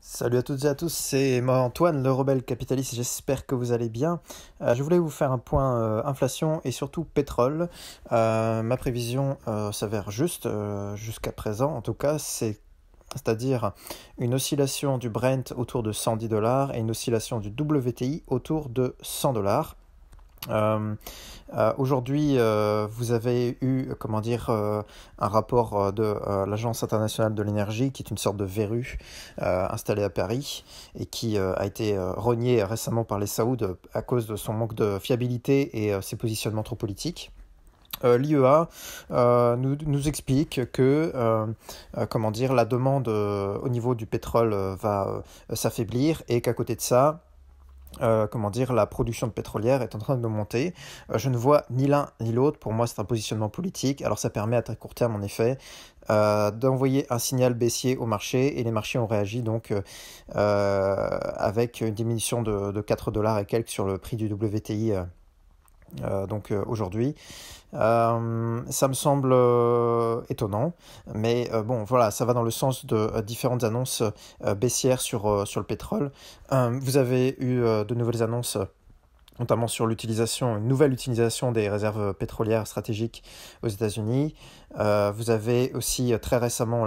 Salut à toutes et à tous, c'est moi Antoine, le rebelle capitaliste, j'espère que vous allez bien. Je voulais vous faire un point inflation et surtout pétrole. Ma prévision s'avère juste jusqu'à présent, en tout cas, c'est-à-dire une oscillation du Brent autour de 110 dollars et une oscillation du WTI autour de 100 dollars. Aujourd'hui, vous avez eu, un rapport de l'Agence internationale de l'énergie, qui est une sorte de verrue installée à Paris et qui a été renié récemment par les Saouds à cause de son manque de fiabilité et ses positionnements trop politiques. L'IEA nous explique que la demande au niveau du pétrole va s'affaiblir et qu'à côté de ça, la production de pétrolière est en train de monter. Je ne vois ni l'un ni l'autre. Pour moi, c'est un positionnement politique. Alors, ça permet à très court terme, en effet, d'envoyer un signal baissier au marché. Et les marchés ont réagi donc avec une diminution de 4 dollars et quelques sur le prix du WTI. Aujourd'hui, ça me semble étonnant, mais bon, voilà, ça va dans le sens de différentes annonces baissières sur le pétrole. Vous avez eu de nouvelles annonces, notamment sur une nouvelle utilisation des réserves pétrolières stratégiques aux États-Unis. Vous avez aussi très récemment,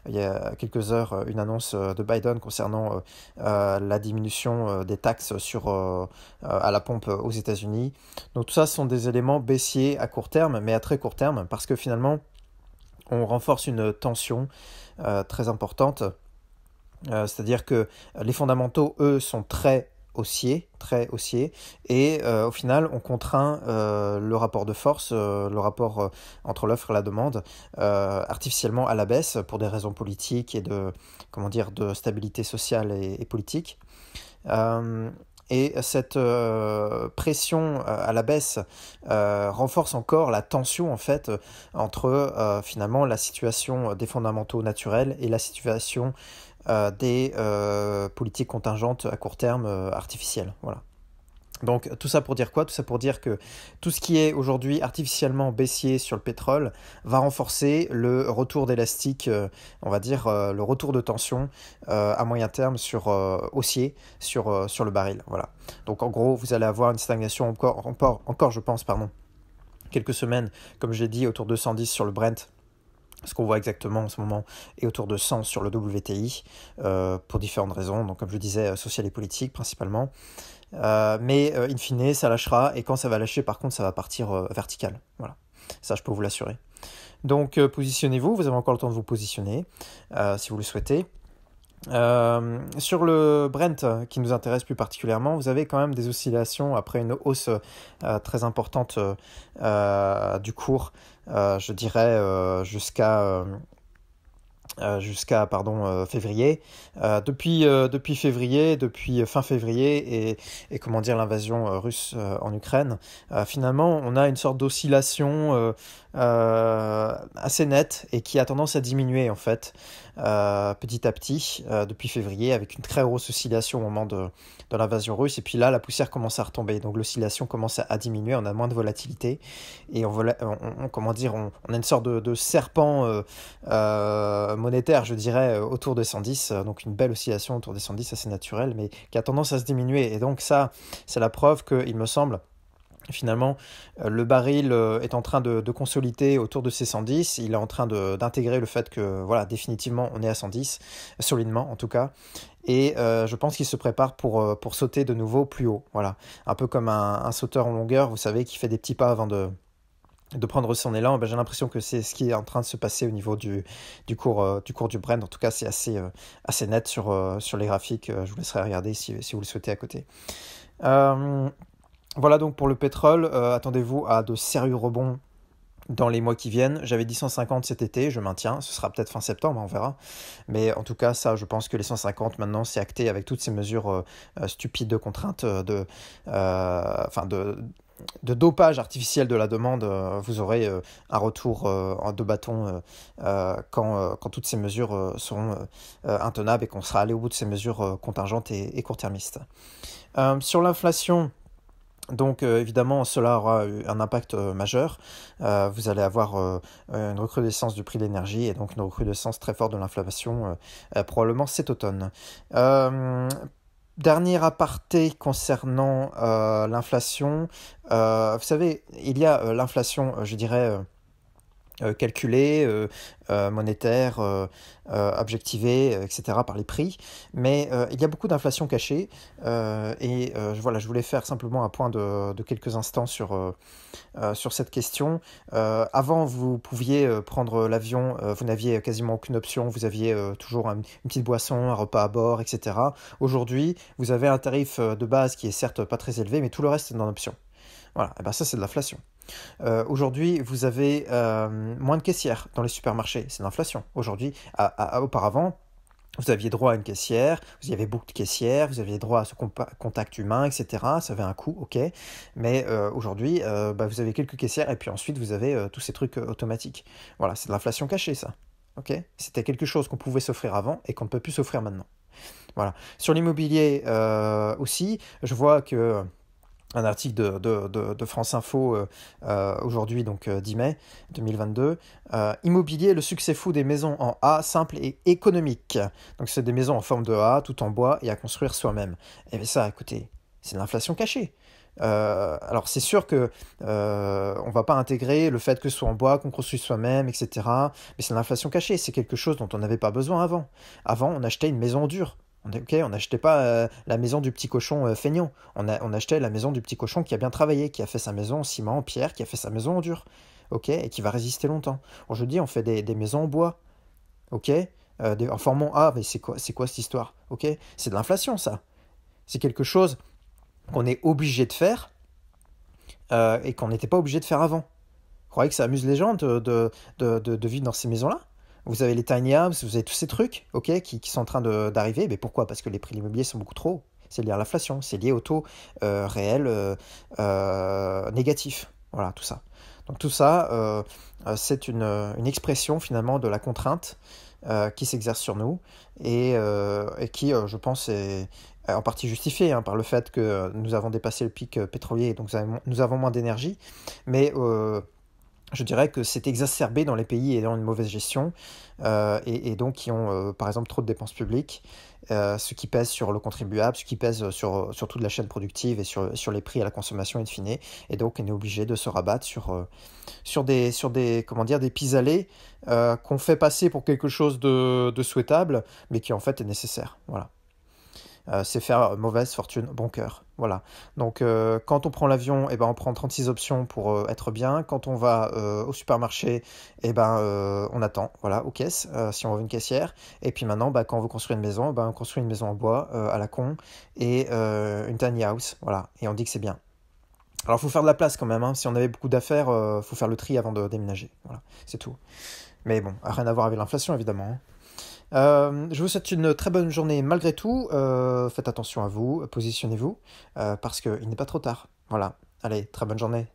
il y a quelques heures, une annonce de Biden concernant la diminution des taxes à la pompe aux États-Unis. Donc tout ça, ce sont des éléments baissiers à court terme, mais à très court terme, parce que finalement, on renforce une tension très importante. C'est-à-dire que les fondamentaux, eux, sont très haussiers, et au final, on contraint le rapport de force, le rapport entre l'offre et la demande, artificiellement à la baisse pour des raisons politiques et de stabilité sociale et politique. Et cette pression à la baisse renforce encore la tension en fait entre finalement la situation des fondamentaux naturels et la situation des politiques contingentes à court terme artificielles. Voilà. Donc tout ça pour dire quoi? Tout ça pour dire que tout ce qui est aujourd'hui artificiellement baissier sur le pétrole va renforcer le retour d'élastique, le retour de tension à moyen terme haussier sur le baril. Voilà. Donc en gros, vous allez avoir une stagnation encore je pense, quelques semaines, comme je l'ai dit, autour de 110 sur le Brent. Ce qu'on voit exactement en ce moment est autour de 100 sur le WTI, pour différentes raisons, donc comme je disais, sociales et politiques principalement. Mais in fine, ça lâchera, et quand ça va lâcher, par contre, ça va partir vertical. Voilà, ça je peux vous l'assurer. Donc positionnez-vous, vous avez encore le temps de vous positionner, si vous le souhaitez. Sur le Brent qui nous intéresse plus particulièrement, vous avez quand même des oscillations après une hausse très importante du cours, je dirais jusqu'à février. Depuis février, depuis fin février et l'invasion russe en Ukraine, finalement on a une sorte d'oscillation assez nette et qui a tendance à diminuer en fait petit à petit depuis février, avec une très grosse oscillation au moment de l'invasion russe, et puis là la poussière commence à retomber, donc l'oscillation commence à diminuer, on a moins de volatilité et on a une sorte de serpent monétaire, je dirais, autour de 110, donc une belle oscillation autour des 110 assez naturelle, mais qui a tendance à se diminuer, et donc ça c'est la preuve qu'il me semble finalement, le baril est en train de consolider autour de ces 110. Il est en train d'intégrer le fait que, voilà, définitivement, on est à 110, solidement en tout cas. Et je pense qu'il se prépare pour sauter de nouveau plus haut. Voilà. Un peu comme un sauteur en longueur, vous savez, qui fait des petits pas avant de prendre son élan. Ben, j'ai l'impression que c'est ce qui est en train de se passer au niveau du cours du Brent. En tout cas, c'est assez net sur les graphiques. Je vous laisserai regarder si vous le souhaitez à côté. Voilà donc pour le pétrole, attendez-vous à de sérieux rebonds dans les mois qui viennent. J'avais dit 150 cet été, je maintiens, ce sera peut-être fin septembre, on verra. Mais en tout cas, ça, je pense que les 150 maintenant, c'est acté avec toutes ces mesures stupides de contraintes, de dopage artificiel de la demande. Vous aurez un retour de bâton quand toutes ces mesures seront intenables et qu'on sera allé au bout de ces mesures contingentes et court-termistes. Sur l'inflation, Donc évidemment, cela aura un impact majeur. Vous allez avoir une recrudescence du prix de l'énergie et donc une recrudescence très forte de l'inflation probablement cet automne. Euh, Dernier aparté concernant l'inflation. Vous savez, il y a l'inflation, je dirais, calculée, monétaire, objectivée, etc. par les prix. Mais il y a beaucoup d'inflation cachée. Voilà, je voulais faire simplement un point de quelques instants sur cette question. Avant, vous pouviez prendre l'avion, vous n'aviez quasiment aucune option, vous aviez toujours une petite boisson, un repas à bord, etc. Aujourd'hui, vous avez un tarif de base qui est certes pas très élevé, mais tout le reste est en option. Voilà, et ben ça c'est de l'inflation. Aujourd'hui, vous avez moins de caissières dans les supermarchés, c'est l'inflation. Aujourd'hui, auparavant, vous aviez droit à une caissière, vous y avez beaucoup de caissières, vous aviez droit à ce contact humain, etc. Ça avait un coût, ok. Mais aujourd'hui, vous avez quelques caissières et puis ensuite vous avez tous ces trucs automatiques. Voilà, c'est de l'inflation cachée, ça. Ok. C'était quelque chose qu'on pouvait s'offrir avant et qu'on ne peut plus s'offrir maintenant. Voilà. Sur l'immobilier aussi, je vois que un article de France Info aujourd'hui, donc 10 mai 2022. Immobilier, le succès fou des maisons en A, simple et économique. Donc c'est des maisons en forme de A, tout en bois et à construire soi-même. Et bien ça, écoutez, c'est de l'inflation cachée. Alors c'est sûr que on va pas intégrer le fait que ce soit en bois, qu'on construise soi-même, etc. Mais c'est de l'inflation cachée, c'est quelque chose dont on n'avait pas besoin avant. Avant, on achetait une maison en dur. On n'achetait pas la maison du petit cochon feignant. On achetait la maison du petit cochon qui a bien travaillé, qui a fait sa maison en ciment, en pierre, qui a fait sa maison en dur. Ok, et qui va résister longtemps. Aujourd'hui, on fait des maisons en bois. Ok, en formant A, mais c'est quoi cette histoire? Ok, c'est de l'inflation, ça. C'est quelque chose qu'on est obligé de faire et qu'on n'était pas obligé de faire avant. Vous croyez que ça amuse les gens de vivre dans ces maisons-là? Vous avez les tiny houses, vous avez tous ces trucs, ok, qui sont en train d'arriver. Mais pourquoi? Parce que les prix de l'immobilier sont beaucoup trop hauts. C'est lié à l'inflation, c'est lié au taux réel négatif. Voilà, tout ça. Donc tout ça, c'est une expression finalement de la contrainte qui s'exerce sur nous et qui, je pense, est en partie justifiée hein, par le fait que nous avons dépassé le pic pétrolier, donc nous avons moins d'énergie. Mais je dirais que c'est exacerbé dans les pays ayant une mauvaise gestion et donc qui ont par exemple trop de dépenses publiques, ce qui pèse sur le contribuable, ce qui pèse sur toute la chaîne productive et sur les prix à la consommation in fine. Et donc on est obligé de se rabattre sur des comment dire, des pis-aller qu'on fait passer pour quelque chose de souhaitable, mais qui en fait est nécessaire. Voilà. C'est faire mauvaise fortune, bon cœur. Voilà. Donc, quand on prend l'avion, eh ben, on prend 36 options pour être bien. Quand on va au supermarché, eh ben, on attend, voilà, aux caisses, si on veut une caissière. Et puis maintenant, bah, quand on veut construire une maison, bah, on construit une maison en bois à la con et une tiny house. Voilà. Et on dit que c'est bien. Alors, il faut faire de la place quand même. Hein. Si on avait beaucoup d'affaires, faut faire le tri avant de déménager. Voilà, c'est tout. Mais bon, rien à voir avec l'inflation, évidemment. Hein. Je vous souhaite une très bonne journée malgré tout. Faites attention à vous, positionnez-vous, parce qu'il n'est pas trop tard. Voilà. Allez, très bonne journée.